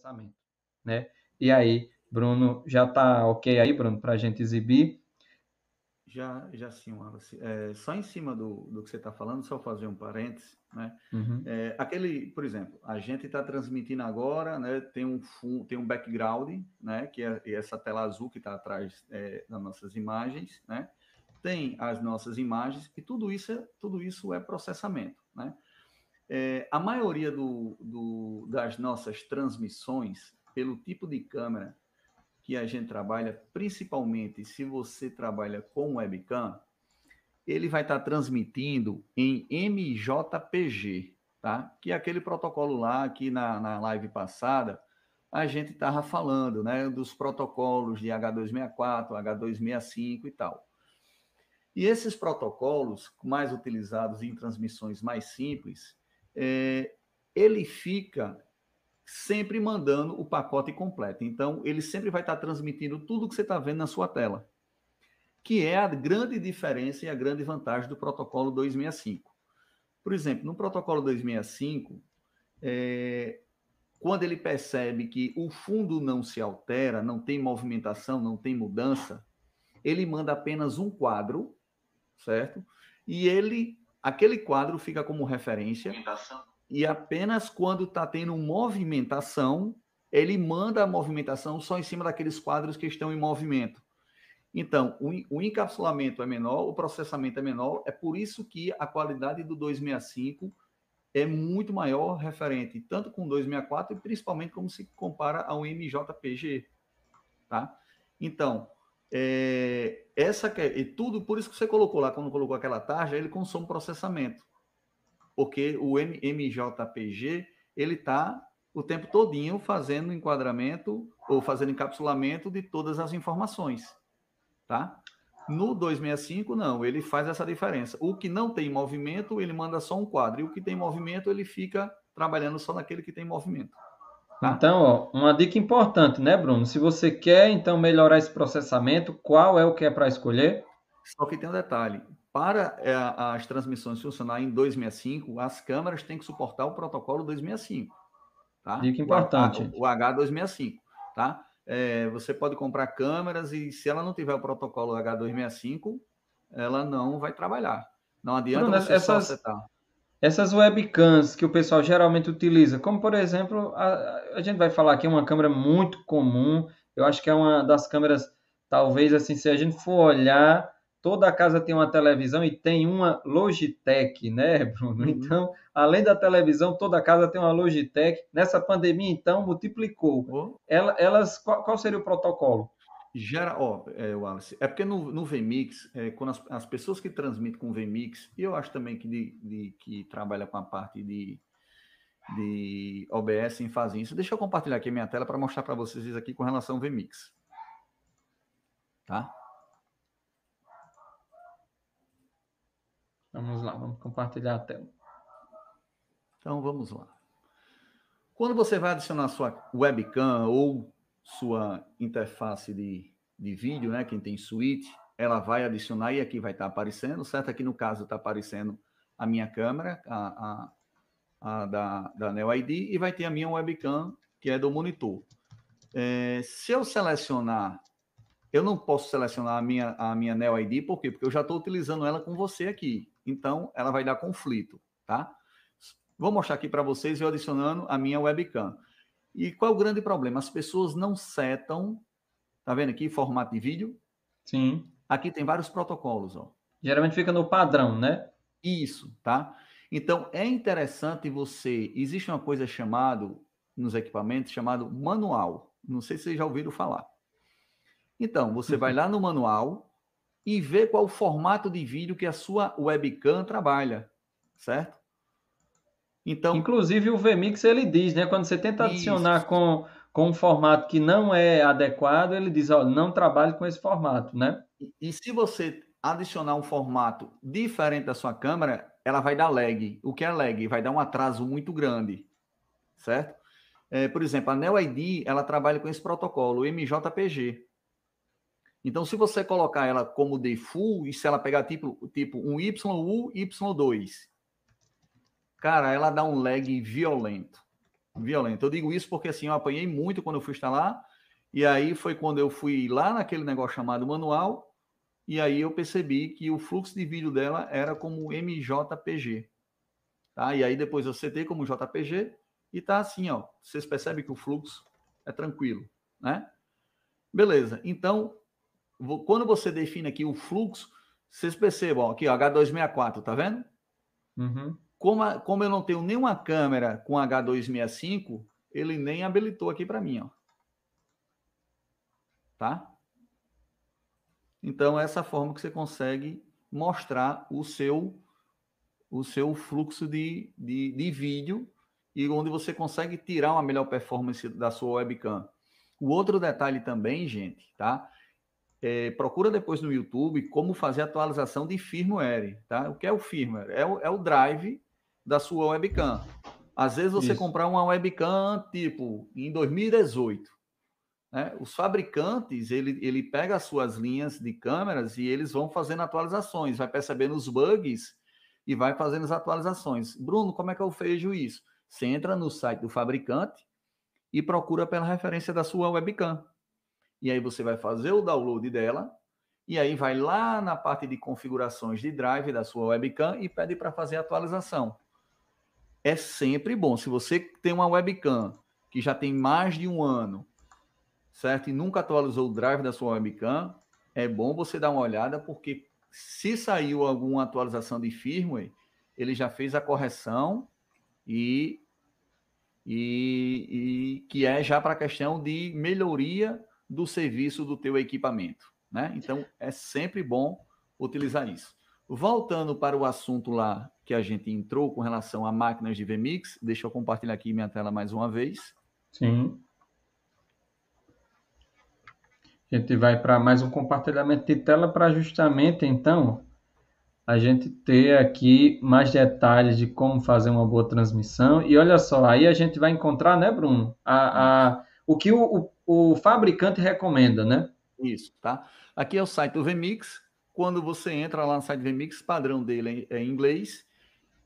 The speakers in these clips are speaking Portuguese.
processamento, né? E aí, Bruno, já está ok aí, Bruno, para a gente exibir? Já sim, Wallace. Só em cima do que você está falando, só fazer um parênteses, né? Uhum. Por exemplo, a gente está transmitindo agora, né? Tem um background, né? Que é essa tela azul que está atrás das nossas imagens, né? Tem as nossas imagens e tudo isso é processamento, né? A maioria das nossas transmissões, pelo tipo de câmera que a gente trabalha, principalmente se você trabalha com webcam, ele vai estar transmitindo em MJPG, tá? Que é aquele protocolo lá que na live passada a gente estava falando, né? Dos protocolos de H264, H265 e tal. E esses protocolos, mais utilizados em transmissões mais simples, ele fica sempre mandando o pacote completo. Então, ele sempre vai estar transmitindo tudo que você está vendo na sua tela, que é a grande diferença e a grande vantagem do protocolo 265. Por exemplo, no protocolo 265, quando ele percebe que o fundo não se altera, não tem movimentação, não tem mudança, ele manda apenas um quadro, certo? E aquele quadro fica como referência e apenas quando está tendo movimentação, ele manda a movimentação só em cima daqueles quadros que estão em movimento. Então, o encapsulamento é menor, o processamento é menor, é por isso que a qualidade do 265 é muito maior referente, tanto com o 264 e principalmente como se compara ao MJPG, tá? Então, tudo, por isso que você colocou lá, quando colocou aquela tarja, ele consome processamento, porque o MJPG, ele está o tempo todinho fazendo enquadramento ou fazendo encapsulamento de todas as informações, tá? No 265, não, ele faz essa diferença. O que não tem movimento, ele manda só um quadro, e o que tem movimento, ele fica trabalhando só naquele que tem movimento, tá? Então, ó, uma dica importante, né, Bruno? Se você quer, então, melhorar esse processamento, qual é o que é para escolher? Só que tem um detalhe, para as transmissões funcionarem em 265, as câmeras têm que suportar o protocolo 265, tá? Dica importante. O H265, tá? Você pode comprar câmeras e se ela não tiver o protocolo H265, ela não vai trabalhar. Não adianta Bruno, você só setar. essas webcams que o pessoal geralmente utiliza, como por exemplo, a gente vai falar aqui uma câmera muito comum, eu acho que é uma das câmeras, talvez assim, se a gente for olhar, toda casa tem uma televisão e tem uma Logitech, né, Bruno? Uhum. Então, além da televisão, toda casa tem uma Logitech. Nessa pandemia, então, multiplicou. Oh. Qual seria o protocolo? Wallace, é porque no VMix, quando as pessoas que transmitem com VMix, e eu acho também que trabalha com a parte de OBS fazem isso. Deixa eu compartilhar aqui a minha tela para mostrar para vocês isso aqui com relação ao VMix. Tá? Vamos lá, vamos compartilhar a tela. Então, vamos lá. Quando você vai adicionar sua webcam ou sua interface de vídeo, né? Quem tem suíte, ela vai adicionar e aqui vai estar aparecendo, certo? Aqui no caso está aparecendo a minha câmera, a da Neo ID, e vai ter a minha webcam, que é do monitor. Se eu selecionar, eu não posso selecionar a minha Neo ID, por quê? Porque eu já estou utilizando ela com você aqui. Então, ela vai dar conflito, tá? Vou mostrar aqui para vocês eu adicionando a minha webcam. E qual é o grande problema? As pessoas não setam, tá vendo aqui, formato de vídeo? Sim. Aqui tem vários protocolos, ó. Geralmente fica no padrão, né? Isso, tá? Então, é interessante existe uma coisa nos equipamentos, chamado manual. Não sei se vocês já ouviram falar. Então, você vai lá no manual e vê qual o formato de vídeo que a sua webcam trabalha, certo? Então, Inclusive o VMix ele diz, né? Quando você tenta adicionar isso. com um formato que não é adequado, ele diz, ó, não trabalhe com esse formato, né? E se você adicionar um formato diferente da sua câmera, ela vai dar lag. O que é lag? Vai dar um atraso muito grande, certo? Por exemplo, a Neo ID, ela trabalha com esse protocolo, o MJPG. Então, se você colocar ela como default, e se ela pegar tipo um YU, Y2, cara, ela dá um lag violento. violento. Eu digo isso porque assim, eu apanhei muito quando eu fui instalar, e aí foi quando eu fui lá naquele negócio chamado manual, e aí eu percebi que o fluxo de vídeo dela era como MJPG. Tá? E aí depois eu setei como JPG e tá assim, ó. Vocês percebem que o fluxo é tranquilo, né? Beleza. Então, quando você define aqui o fluxo, vocês percebam, ó, aqui, ó, H264, tá vendo? Uhum. Como eu não tenho nenhuma câmera com H265, ele nem habilitou aqui para mim, ó. Tá? Então, essa forma que você consegue mostrar o seu fluxo de vídeo e onde você consegue tirar uma melhor performance da sua webcam. O outro detalhe também, gente, tá? Procura depois no YouTube como fazer atualização de firmware, tá? O que é o firmware? É o drive da sua webcam. Às vezes você Isso. comprar uma webcam tipo em 2018, né? Os fabricantes, ele pega as suas linhas de câmeras e eles vão fazendo atualizações, vai percebendo os bugs e vai fazendo as atualizações. Bruno, como é que eu vejo isso? Você entra no site do fabricante e procura pela referência da sua webcam. E aí você vai fazer o download dela, e aí vai lá na parte de configurações de drive da sua webcam e pede para fazer a atualização. É sempre bom. Se você tem uma webcam que já tem mais de um ano, certo? E nunca atualizou o drive da sua webcam, é bom você dar uma olhada, porque se saiu alguma atualização de firmware, ele já fez a correção e que é já para a questão de melhoria do serviço do teu equipamento, né? Então, é sempre bom utilizar isso. Voltando para o assunto lá que a gente entrou com relação a máquinas de VMix, deixa eu compartilhar aqui minha tela mais uma vez. Sim. A gente vai para mais um compartilhamento de tela para justamente, então, a gente ter aqui mais detalhes de como fazer uma boa transmissão. E olha só, aí a gente vai encontrar, né, Bruno, o que o fabricante recomenda, né? Isso, tá? Aqui é o site do VMix. Quando você entra lá no site do VMix, o padrão dele é em inglês.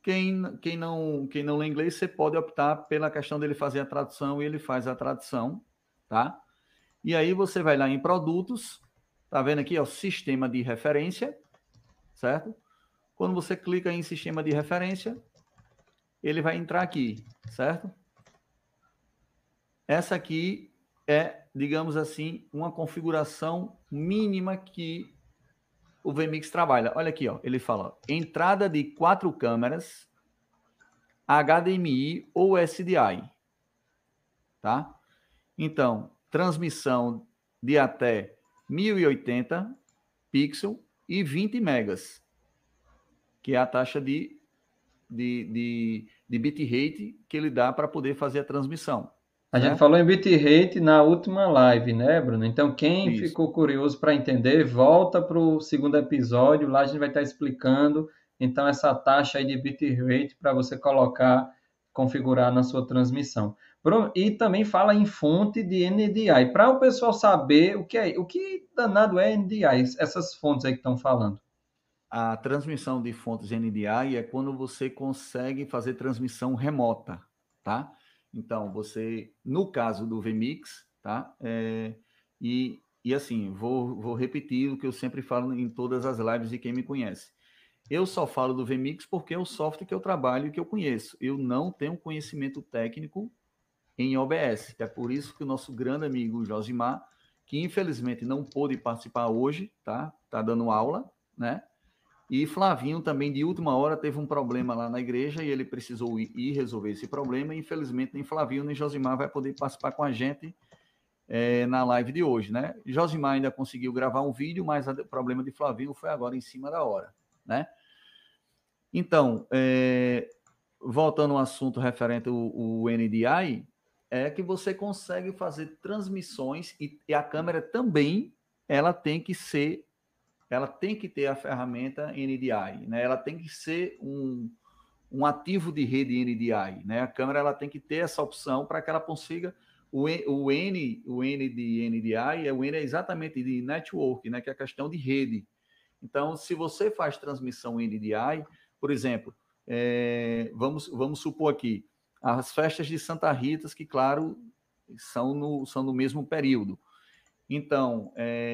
Quem não lê inglês, você pode optar pela questão dele fazer a tradução e ele faz a tradução, tá? E aí você vai lá em produtos, tá vendo aqui, ó, sistema de referência, certo? Quando você clica em sistema de referência, ele vai entrar aqui, certo? Essa aqui é, digamos assim, uma configuração mínima que o VMix trabalha. Olha aqui, ó, ele fala, ó, entrada de 4 câmeras, HDMI ou SDI, tá? Então, transmissão de até 1080 pixels e 20 megas, que é a taxa de bitrate que ele dá para poder fazer a transmissão, A gente certo? falou em bitrate na última live, né, Bruno? Então, quem Isso. ficou curioso para entender, volta para o segundo episódio. Lá a gente vai estar explicando, então, essa taxa aí de bitrate para você colocar, configurar na sua transmissão. Bruno, e também fala em fonte de NDI. Para o pessoal saber o que danado é NDI, essas fontes aí que estão falando. A transmissão de fontes NDI é quando você consegue fazer transmissão remota, tá? Então, você, no caso do VMix, tá? E assim, vou repetir o que eu sempre falo em todas as lives de quem me conhece. Eu só falo do VMix porque é o software que eu trabalho e que eu conheço. Eu não tenho conhecimento técnico em OBS. É por isso que o nosso grande amigo Josimar, que infelizmente não pôde participar hoje, tá? Tá dando aula, né? E Flavinho também, de última hora, teve um problema lá na igreja e ele precisou ir resolver esse problema. E, infelizmente, nem Flavinho nem Josimar vai poder participar com a gente na live de hoje, né? Josimar ainda conseguiu gravar um vídeo, mas o problema de Flavinho foi agora em cima da hora, né? Então, voltando ao assunto referente ao NDI, é que você consegue fazer transmissões e a câmera também, ela tem que ter a ferramenta NDI, né? Ela tem que ser um ativo de rede NDI, né? A câmera ela tem que ter essa opção para que ela consiga o N de NDI, o N é exatamente de network, né? Que é a questão de rede. Então, se você faz transmissão NDI, por exemplo, vamos supor aqui, as festas de Santa Rita, que, claro, são no mesmo período. Então,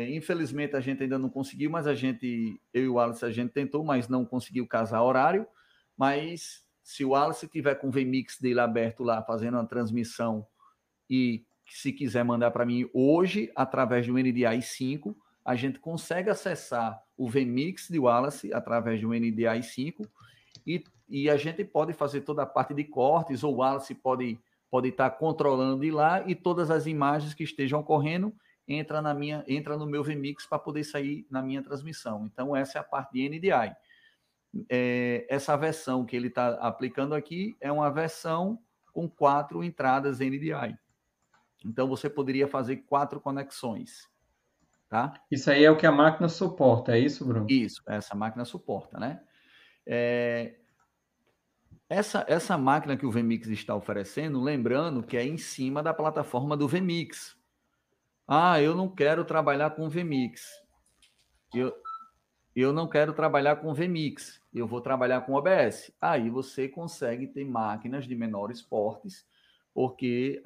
infelizmente a gente ainda não conseguiu, mas eu e o Wallace, a gente tentou, mas não conseguiu casar horário. Mas se o Wallace tiver com o VMix dele aberto lá, fazendo uma transmissão, e se quiser mandar para mim hoje, através do NDI 5, a gente consegue acessar o VMix de Wallace através do NDI 5 e a gente pode fazer toda a parte de cortes, ou o Wallace pode estar controlando de lá, e todas as imagens que estejam ocorrendo entra no meu VMix para poder sair na minha transmissão. Então, essa é a parte de NDI. Essa versão que ele está aplicando aqui é uma versão com 4 entradas NDI. Então, você poderia fazer 4 conexões. Tá? Isso aí é o que a máquina suporta, é isso, Bruno? Isso, essa máquina suporta, né? Essa máquina que o VMix está oferecendo, lembrando que é em cima da plataforma do VMix. Eu não quero trabalhar com VMix. Eu não quero trabalhar com VMix. Eu vou trabalhar com OBS. Aí você consegue ter máquinas de menores portes, porque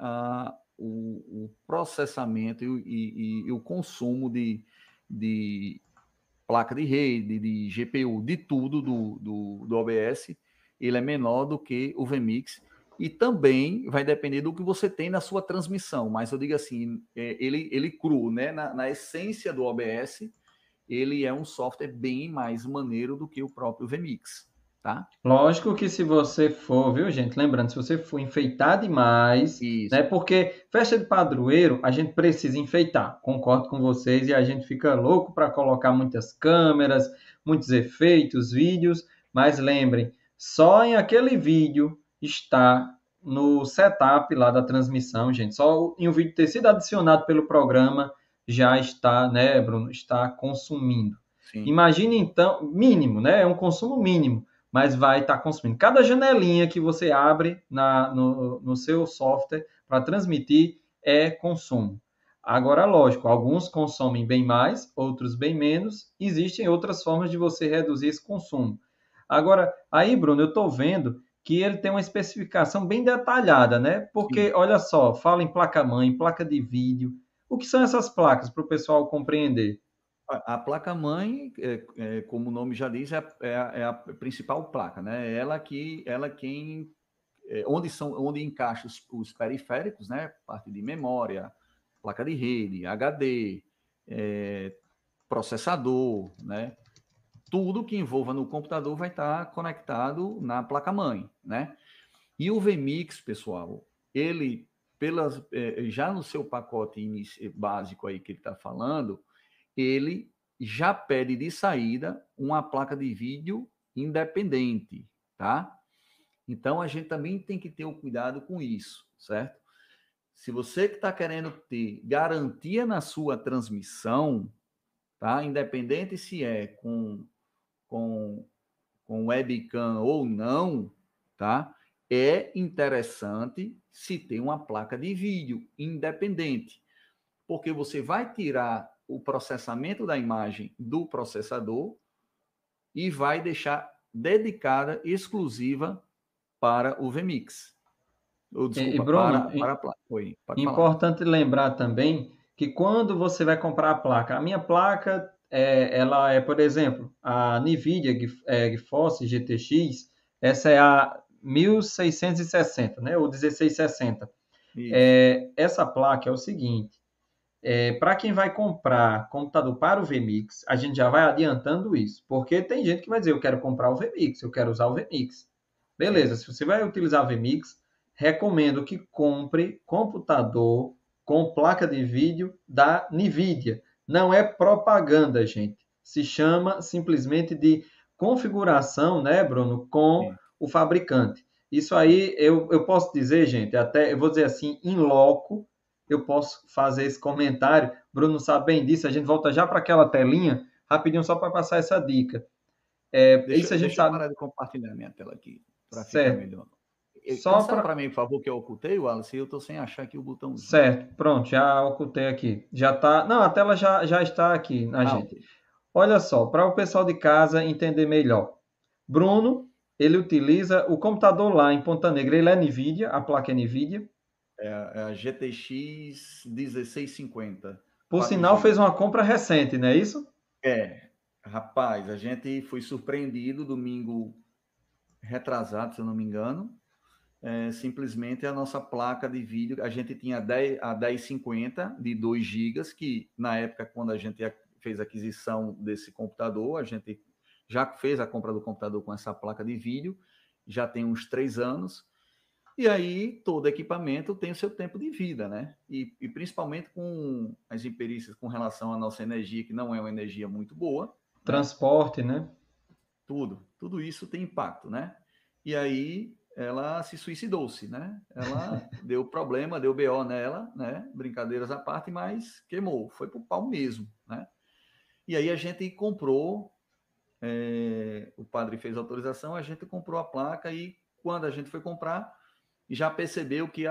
o processamento e o consumo de placa de rede, de GPU, de tudo do OBS, ele é menor do que o VMix. E também vai depender do que você tem na sua transmissão. Mas eu digo assim, ele cru, né? Na essência do OBS, ele é um software bem mais maneiro do que o próprio VMix, tá? Lógico que se você for, viu, gente? Lembrando, se você for enfeitar demais, Isso. né? Porque festa de padroeiro, a gente precisa enfeitar. Concordo com vocês e a gente fica louco para colocar muitas câmeras, muitos efeitos, vídeos, mas lembrem, só em aquele vídeo está no setup lá da transmissão, gente. Só em o vídeo ter sido adicionado pelo programa já está, né, Bruno? Está consumindo. Sim. Imagine então, mínimo, né? É um consumo mínimo, mas vai estar consumindo. Cada janelinha que você abre no seu software para transmitir é consumo. Agora, lógico, alguns consomem bem mais, outros bem menos. Existem outras formas de você reduzir esse consumo. Agora, aí, Bruno, eu estou vendo que ele tem uma especificação bem detalhada, né? Porque, Sim. olha só, fala em placa-mãe, placa de vídeo. O que são essas placas para o pessoal compreender? A placa-mãe, como o nome já diz, é a principal placa, né? Onde encaixa os periféricos, né? Parte de memória, placa de rede, HD, processador, né? Tudo que envolva no computador vai estar conectado na placa-mãe, né? E o VMix, pessoal, ele, já no seu pacote básico aí que ele está falando, ele já pede de saída uma placa de vídeo independente, tá? Então, a gente também tem que ter o cuidado com isso, certo? Se você que está querendo ter garantia na sua transmissão, tá? Independente se é com, com webcam ou não, tá? É interessante se ter uma placa de vídeo independente, porque você vai tirar o processamento da imagem do processador e vai deixar dedicada, exclusiva para o VMix. Ou, E desculpa, Bruno, para a placa. Oi, pode falar. importante lembrar também que quando você vai comprar a placa, a minha placa, ela é, por exemplo, a NVIDIA GeForce GTX, essa é a 1660, né, ou 1660. Isso. Essa placa é o seguinte, para quem vai comprar computador para o VMix, a gente já vai adiantando isso, porque tem gente que vai dizer, eu quero comprar o VMix, eu quero usar o VMix. Beleza, Certo. se você vai utilizar o VMix, recomendo que compre computador com placa de vídeo da NVIDIA. Não é propaganda, gente. Se chama simplesmente de configuração, né, Bruno, com Sim. o fabricante. Isso aí eu posso dizer, gente, até eu vou dizer assim, em loco, eu posso fazer esse comentário. Bruno sabe bem disso, a gente volta já para aquela telinha, rapidinho só para passar essa dica. Isso a gente Deixa eu sabe, parar de compartilhar minha tela aqui, para ficar certo. melhor. Só Cancela para para mim, por favor, que eu ocultei, Wallace, e eu estou sem achar aqui o botãozinho. certo, pronto, já ocultei aqui. Já tá. Não, a tela já está aqui na gente. Ok. Olha só, para o pessoal de casa entender melhor. Bruno ele utiliza o computador lá em Ponta Negra, ele é NVIDIA, a placa é NVIDIA. É a GTX 1650, Por 4 sinal, fez GB. uma compra recente, não é isso? Rapaz, a gente foi surpreendido domingo retrasado, se eu não me engano. Simplesmente a nossa placa de vídeo, a gente tinha a 1050 de 2 gigas, que na época, quando a gente fez a aquisição desse computador, a gente já fez a compra do computador com essa placa de vídeo, já tem uns 3 anos, e aí todo equipamento tem o seu tempo de vida, né? E principalmente com as imperícias com relação à nossa energia, que não é uma energia muito boa, né? Transporte, né? Tudo isso tem impacto, né? E aí ela se suicidou-se, né? Ela deu problema, deu BO nela, né? Brincadeiras à parte, mas queimou, foi pro pau mesmo, né? E aí a gente comprou, o padre fez a autorização, a gente comprou a placa e quando a gente foi comprar, já percebeu que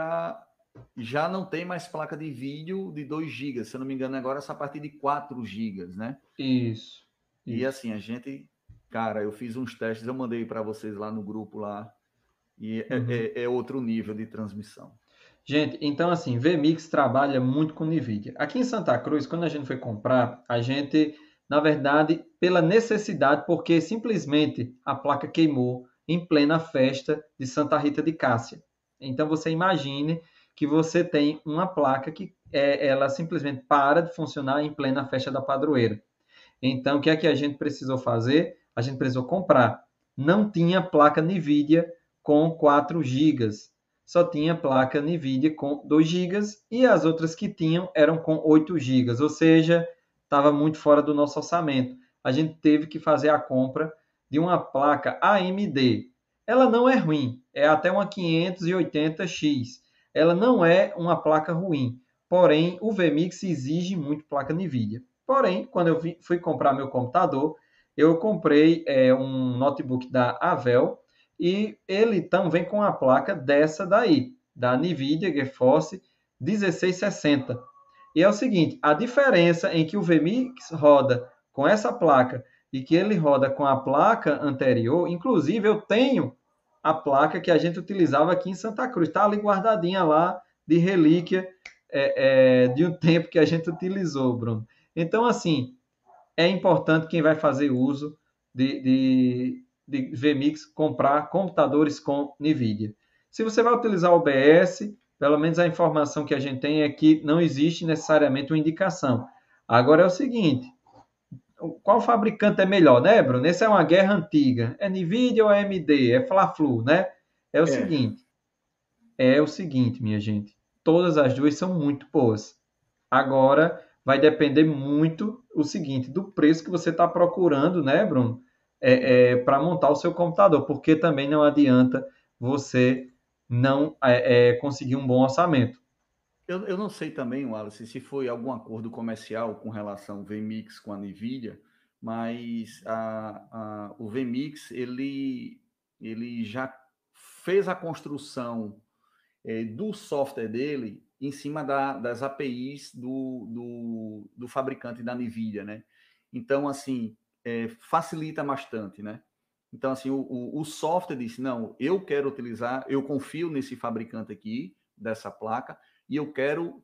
já não tem mais placa de vídeo de 2 gigas, se eu não me engano, agora é só a partir de 4 gigas, né? Isso, E isso. assim, cara, eu fiz uns testes, eu mandei para vocês lá no grupo lá, e Uhum. é outro nível de transmissão. Gente, então assim, VMix trabalha muito com NVIDIA. Aqui em Santa Cruz, quando a gente foi comprar, a gente, na verdade, pela necessidade, porque simplesmente a placa queimou em plena festa de Santa Rita de Cássia. Então você imagine que você tem uma placa que ela simplesmente para de funcionar em plena festa da padroeira. Então, o que é que a gente precisou fazer? A gente precisou comprar. Não tinha placa NVIDIA com 4 gigas. Só tinha placa NVIDIA com 2 gigas e as outras que tinham eram com 8 gigas, ou seja, estava muito fora do nosso orçamento. A gente teve que fazer a compra de uma placa AMD. Ela não é ruim, é até uma 580X. Ela não é uma placa ruim, porém o VMix exige muito placa NVIDIA. Porém, quando eu fui comprar meu computador, eu comprei um notebook da Avel e ele então vem com a placa dessa daí, da NVIDIA GeForce 1660. E é o seguinte, a diferença em que o VMix roda com essa placa e que ele roda com a placa anterior, inclusive eu tenho a placa que a gente utilizava aqui em Santa Cruz, está ali guardadinha lá de relíquia de um tempo que a gente utilizou, Bruno. Então, assim, é importante quem vai fazer uso de VMix comprar computadores com NVIDIA. Se você vai utilizar o OBS, pelo menos a informação que a gente tem é que não existe necessariamente uma indicação. Agora é o seguinte, qual fabricante é melhor, né, Bruno? Essa é uma guerra antiga. É NVIDIA ou AMD? É Fla-Flu, né? É o É, seguinte, minha gente. Todas as duas são muito boas. Agora vai depender muito o seguinte, do preço que você está procurando, né, Bruno? Para montar o seu computador, porque também não adianta você não conseguir um bom orçamento. eu não sei também, Wallace, se foi algum acordo comercial com relação ao VMix com a NVIDIA, mas o VMix, ele já fez a construção do software dele em cima das APIs do fabricante da NVIDIA, né? Então, assim, facilita bastante, né? Então, assim, o software disse, não, eu quero utilizar, eu confio nesse fabricante aqui, dessa placa, e eu quero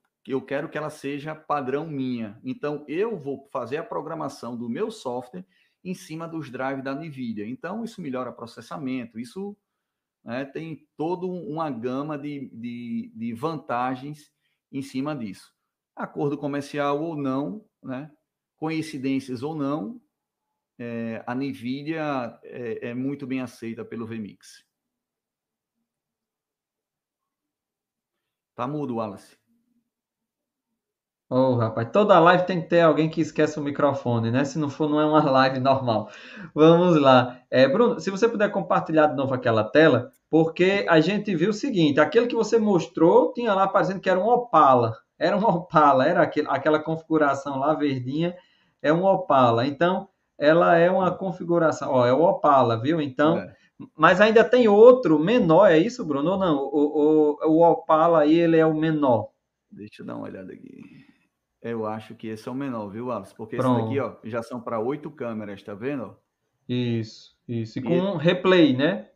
que ela seja padrão minha. Então, eu vou fazer a programação do meu software em cima dos drives da NVIDIA. Então, isso melhora processamento, isso, né, tem toda uma gama de vantagens em cima disso. Acordo comercial ou não, né, coincidências ou não, a NVIDIA é muito bem aceita pelo VMix. Tá mudo, Wallace. Ô, rapaz, toda live tem que ter alguém que esquece o microfone, né? Se não for, não é uma live normal. Vamos lá. Bruno, se você puder compartilhar de novo aquela tela, porque a gente viu o seguinte: aquele que você mostrou tinha lá parecendo que era um Opala. Era um Opala, era aquela configuração lá verdinha, é um Opala. Então, ela é uma configuração, ó, é o Opala, viu? Então, É, mas ainda tem outro menor, é isso, Bruno? Ou não? O Opala aí, ele é o menor. deixa eu dar uma olhada aqui. Eu acho que esse é o menor, viu, Wallace? Porque esse daqui, Pronto. ó, já são para 8 câmeras, tá vendo? Isso, isso. E com E um replay, né?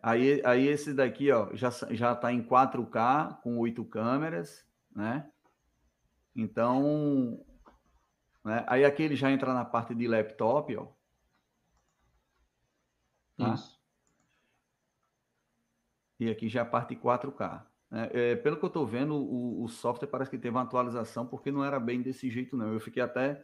Aí esse daqui, ó, já tá em 4K com 8 câmeras, né? Então, né? Aí aqui ele já entra na parte de laptop, ó, tá? Isso. E aqui já é a parte 4K. Né? Pelo que eu estou vendo, o software parece que teve uma atualização, porque não era bem desse jeito, não. Eu fiquei até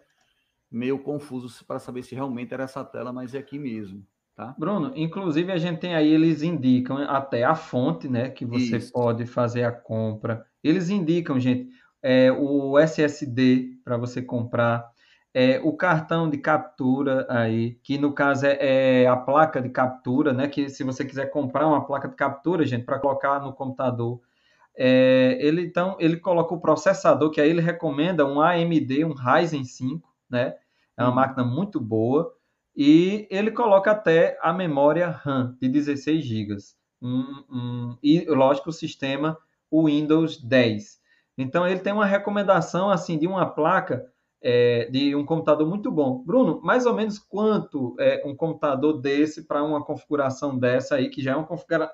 meio confuso para saber se realmente era essa tela, mas é aqui mesmo, tá? Bruno, inclusive a gente tem aí, eles indicam até a fonte, né, que você Isso. pode fazer a compra. Eles indicam, gente, o SSD para você comprar, o cartão de captura aí, que no caso é a placa de captura, né, que se você quiser comprar uma placa de captura, gente, para colocar no computador, então ele coloca o processador, que aí ele recomenda um AMD, um Ryzen 5, né? É uma Uhum. máquina muito boa. E ele coloca até a memória RAM de 16 GB. E, lógico, o sistema o Windows 10. Então, ele tem uma recomendação assim de uma placa de um computador muito bom. Bruno, mais ou menos quanto é um computador desse para uma configuração dessa aí, que já é uma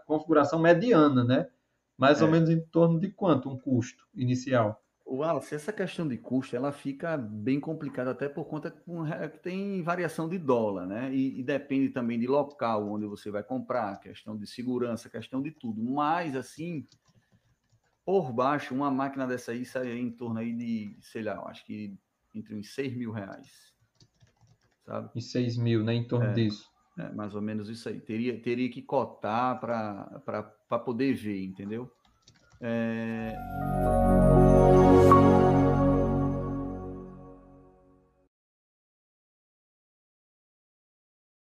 configuração mediana, né? Mais ou É. menos em torno de quanto um custo inicial? O Wallace, essa questão de custo, ela fica bem complicada até por conta que tem variação de dólar, né? E depende também de local onde você vai comprar, questão de segurança, questão de tudo. Mas, assim, por baixo, uma máquina dessa aí sai em torno aí de, sei lá, eu acho que entre uns R$ 6.000, sabe? Em 6 mil, né? Em torno É, disso. mais ou menos isso aí. Teria que cotar para poder ver, entendeu? É,